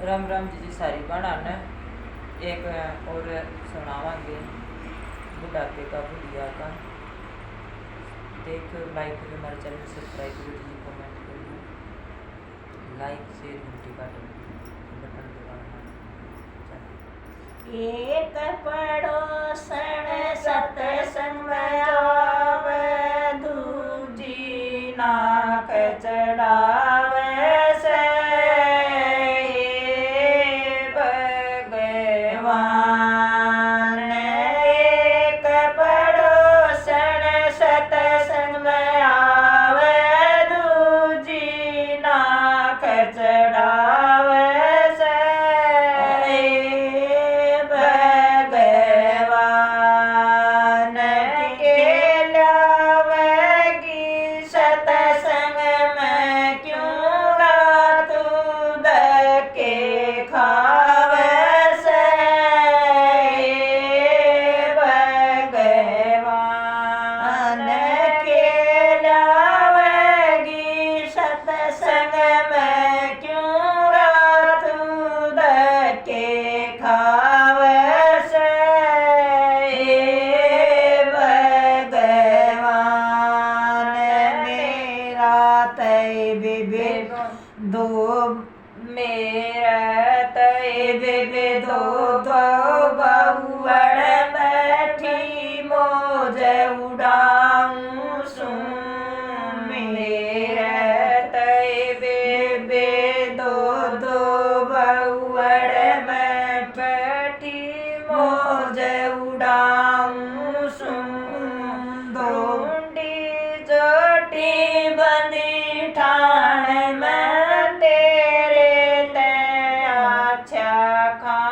राम राम जी सारी बहना ने एक और सुनावांगे बुढ़ापे का बुढ़िया का। देखो लाइक करो, हमारे चैनल सब्सक्राइब करो जी, कमेंट करो, लाइक शेयर घंटी का बटन दबाना। एक पड़ोसन सत्संग आवे, दूजी नाक चढ़ावे से भगवान। एक पड़ोसन सत्संग आवे, दूजी नाक चढ़ावे से भगवान के लावेगी सत्संग में क्यों तू धक्के खावे से भगवान के लावेगी सत्संग में क्यों तू धक्के खावे से भगवान। मेरा तैबे दो मेरा तैबे दो बहुअड़ बैठी मौज उड़ाऊं सुन। मेरा तैबे दो बहुअड़ बैठी मौज उड़ाऊं सुन। ढूंढी जोटी बंदी ठाण में तेरे ते अच्छा खा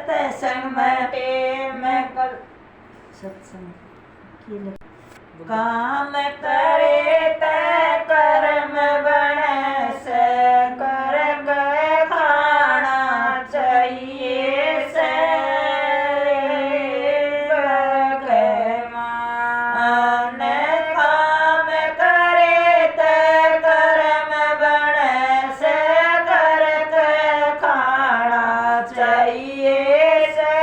सत्संग में टेम कर सत्संग की लिख- काम करे तै कर्म बने से कर के खाना चाहिए से भगवान काम करे तै कर्म बने से कर के खाना चाहिए से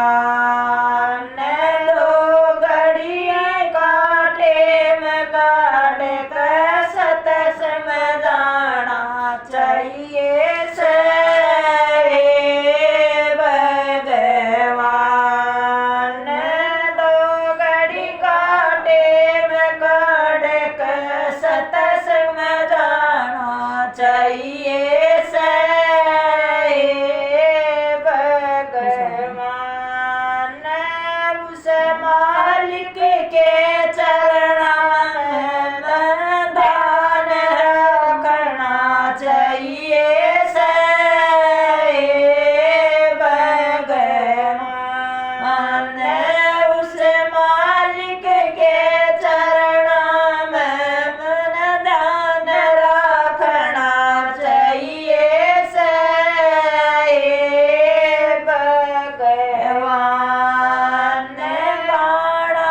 भगवान दो घड़ियाँ काटे में काट कर सत्संग में जाना चाहिए से भगवान दो घड़ी काटे में काट कर सत्संग में जाना चाहिए से भगवान उस मालिक के चरण में दान रखना चाहिए से भगवान उस मालिक के चरण में दान रखना चाहिए से भगवान गाना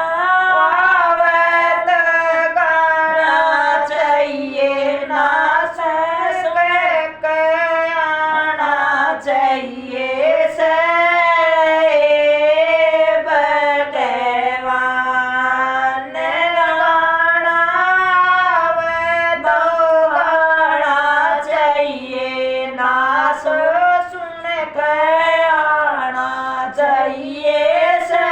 आवत गाना चाहिए ना ससुर आना चाहिए से भगवान गाना आवत गाना चाहिए ना सुन आना चाहिए से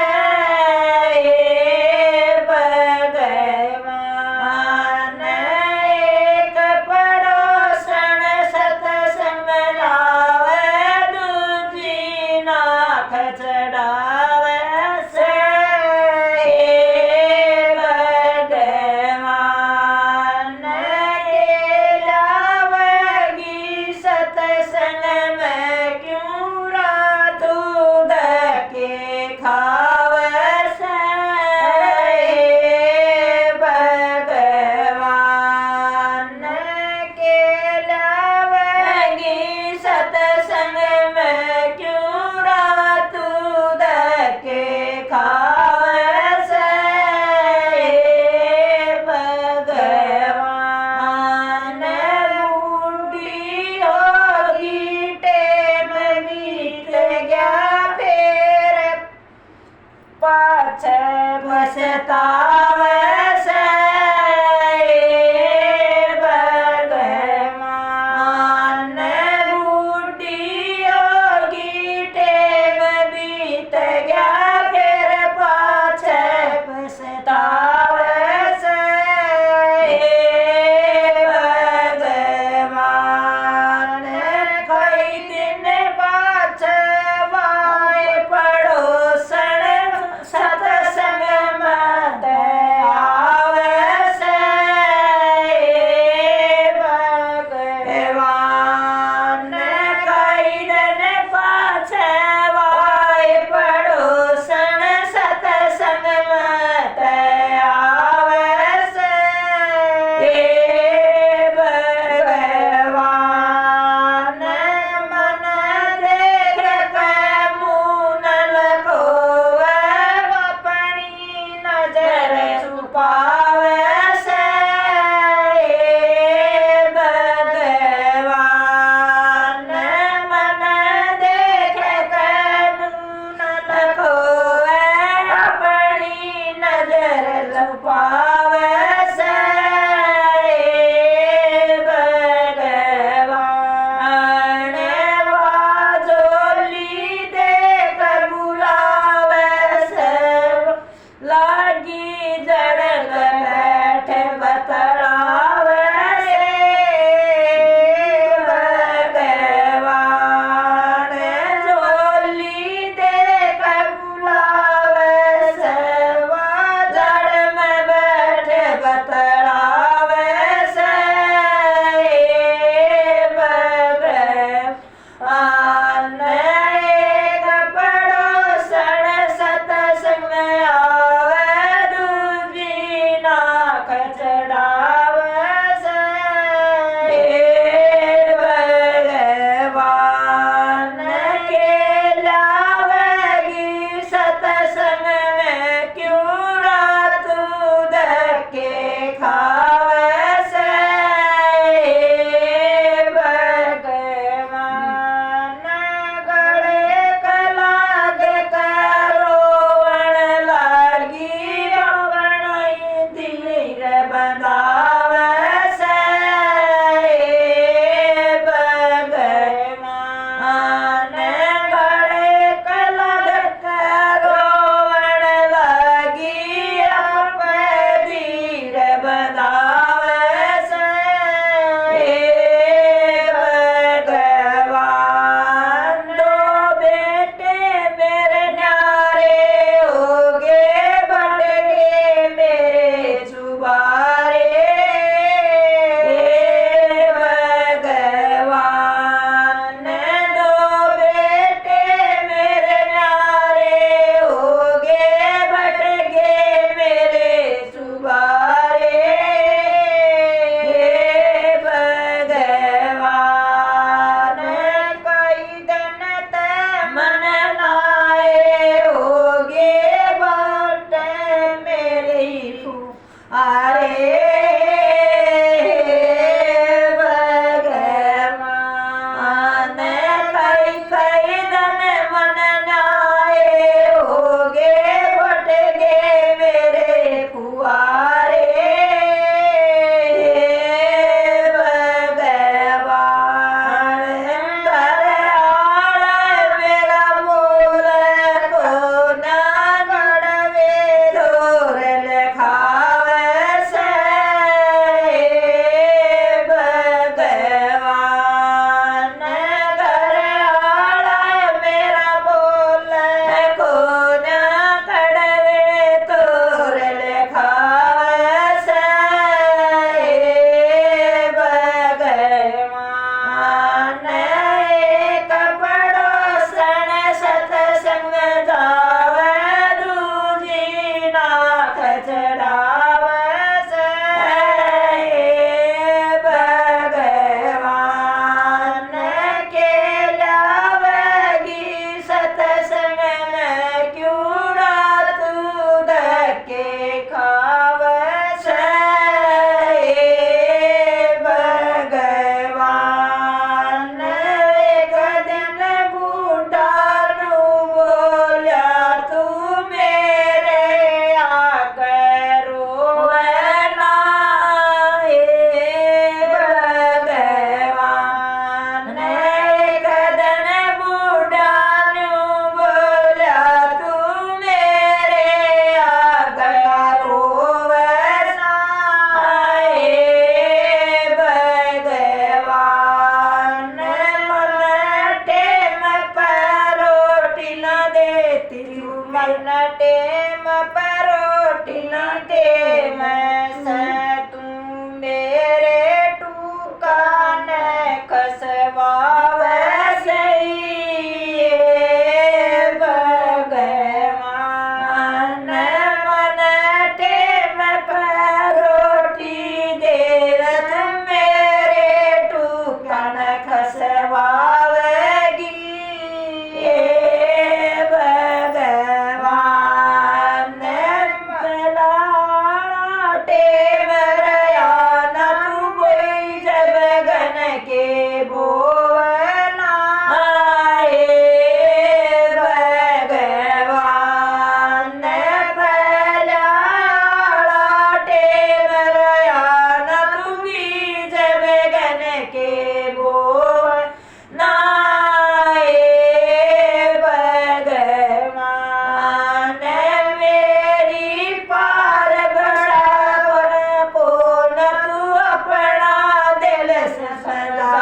भगवान एक पड़ोसन सत्संग लावे दूजी नाक चढ़ावे से भगवान ये लावेगी सत्संग में क्यों दूध के खावे से भगवान के लावेगी सत्संग में क्यों दूध के खावे से भगवान बूढ़ी होगी टेम बीत गया फिर पाछे पछतावे से भगवान बूढ़ी होगी टेम बीत गया फिर पाछे पछतावे से भगवान कई दिन पाछे वाए पड़ोसन सत्संग में मैं से तू मेरे टूकान खसवावे सही भगवान मन टेम पर रोटी दे मेरे टूकान खसवावेगी भगवान टेम रया न तू कोई जब गन के बोवना भगवान फलाड़ा टेम रया न तू भी जब गन के बोवना भगवान मेरी पार बढ़ाव को न तू अपना दिल से सजा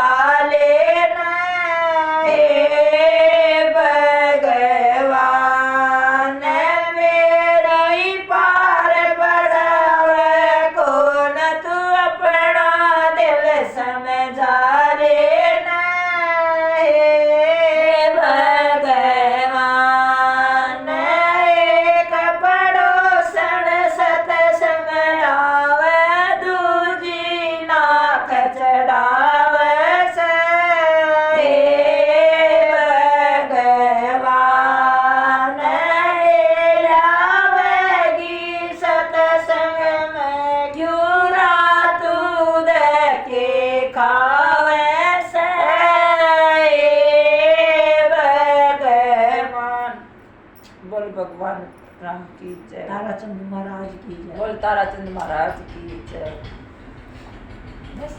लेना भगवान मेरी पार बढ़ाव को न तू अपना दिल समझा लेना भगवान एक पड़ोसन सतसंग आवे दूजी नाक चढ़ावे से भगवान लावेगी सतसंग में क्यों रात के खावे से भगवान। बोल भगवान राम की जय। ताराचंद महाराज की जय। बोल ताराचंद महाराज की जय। बस।